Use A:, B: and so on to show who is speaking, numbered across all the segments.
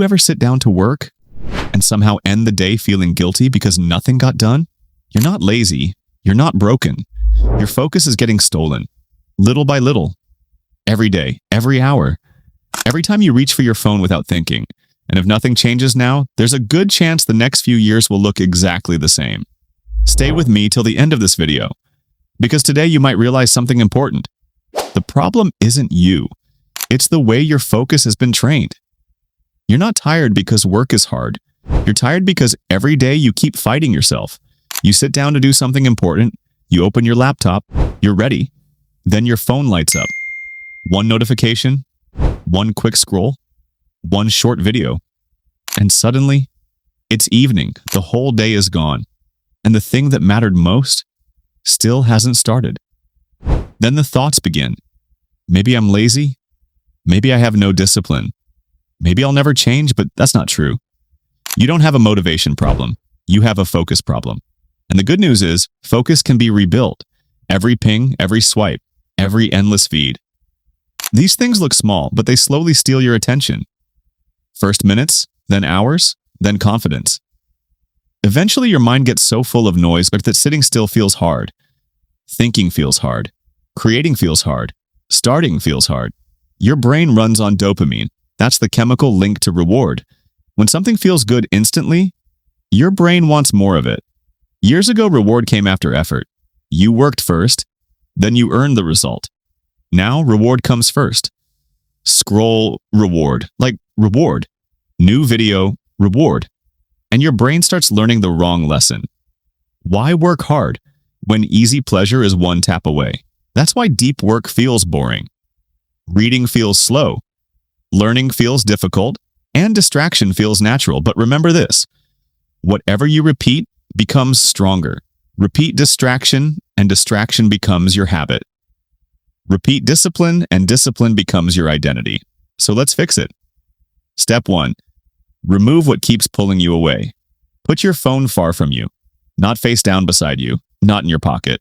A: you ever sit down to work and somehow end the day feeling guilty because nothing got done? You're not lazy. You're not broken. Your focus is getting stolen, little by little, every day, every hour, every time you reach for your phone without thinking. And if nothing changes now, there's a good chance the next few years will look exactly the same. Stay with me till the end of this video, because today you might realize something important. The problem isn't you. It's the way your focus has been trained. You're not tired because work is hard. You're tired because every day you keep fighting yourself. You sit down to do something important, you open your laptop, you're ready. Then your phone lights up. One notification, one quick scroll, one short video. And suddenly, it's evening. The whole day is gone. And the thing that mattered most still hasn't started. Then the thoughts begin. Maybe I'm lazy. Maybe I have no discipline. Maybe I'll never change, but that's not true. You don't have a motivation problem. You have a focus problem. And the good news is, focus can be rebuilt. Every ping, every swipe, every endless feed. These things look small, but they slowly steal your attention. First minutes, then hours, then confidence. Eventually, your mind gets so full of noise that sitting still feels hard. Thinking feels hard. Creating feels hard. Starting feels hard. Your brain runs on dopamine. That's the chemical linked to reward. When something feels good instantly, your brain wants more of it. Years ago, reward came after effort. You worked first, then you earned the result. Now, reward comes first. Scroll, reward. Like, reward. New video, reward. And your brain starts learning the wrong lesson. Why work hard when easy pleasure is one tap away? That's why deep work feels boring. Reading feels slow. Learning feels difficult. And distraction feels natural. But remember this. Whatever you repeat becomes stronger. Repeat distraction, and distraction becomes your habit. Repeat discipline, and discipline becomes your identity. So let's fix it. Step 1. Remove what keeps pulling you away. Put your phone far from you, not face down beside you, not in your pocket.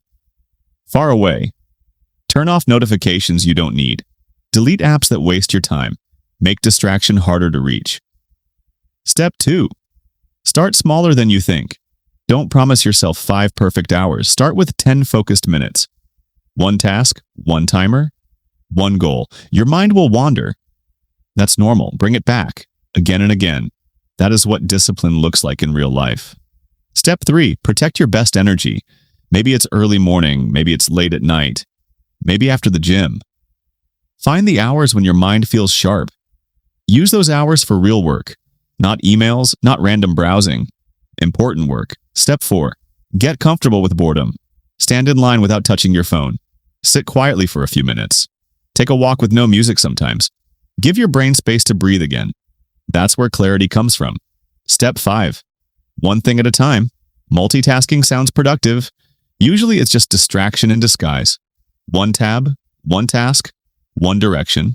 A: Far away. Turn off notifications you don't need. Delete apps that waste your time. Make distraction harder to reach. Step 2. Start smaller than you think. Don't promise yourself 5 perfect hours. Start with 10 focused minutes. One task, one timer, one goal. Your mind will wander. That's normal. Bring it back again and again. That is what discipline looks like in real life. Step 3, protect your best energy. Maybe it's early morning, maybe it's late at night, maybe after the gym. Find the hours when your mind feels sharp. Use those hours for real work, not emails, not random browsing. Important work. Step 4, get comfortable with boredom. Stand in line without touching your phone. Sit quietly for a few minutes. Take a walk with no music sometimes. Give your brain space to breathe again. That's where clarity comes from. Step 5, one thing at a time. Multitasking sounds productive. Usually it's just distraction in disguise. One tab, one task, one direction.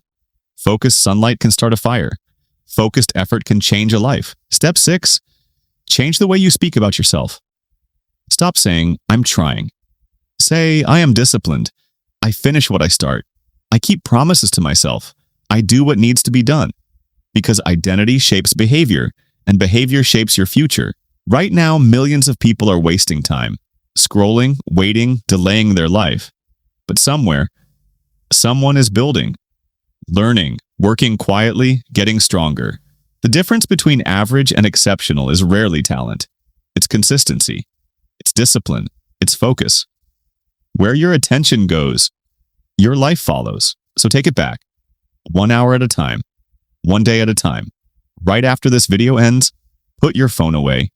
A: Focused sunlight can start a fire. Focused effort can change a life. Step 6, change the way you speak about yourself. Stop saying, I'm trying. Say, I am disciplined. I finish what I start. I keep promises to myself. I do what needs to be done. Because identity shapes behavior, and behavior shapes your future. Right now, millions of people are wasting time, scrolling, waiting, delaying their life. But somewhere, someone is building, learning, working quietly, getting stronger. The difference between average and exceptional is rarely talent. It's consistency. It's discipline. It's focus. Where your attention goes, your life follows. So take it back. 1 hour at a time. 1 day at a time. Right after this video ends, put your phone away.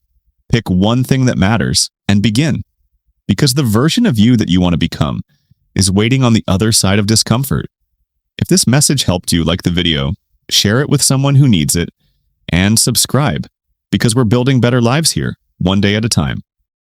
A: Pick one thing that matters and begin. Because the version of you that you want to become is waiting on the other side of discomfort. If this message helped you, like the video, share it with someone who needs it, and subscribe, because we're building better lives here, 1 day at a time.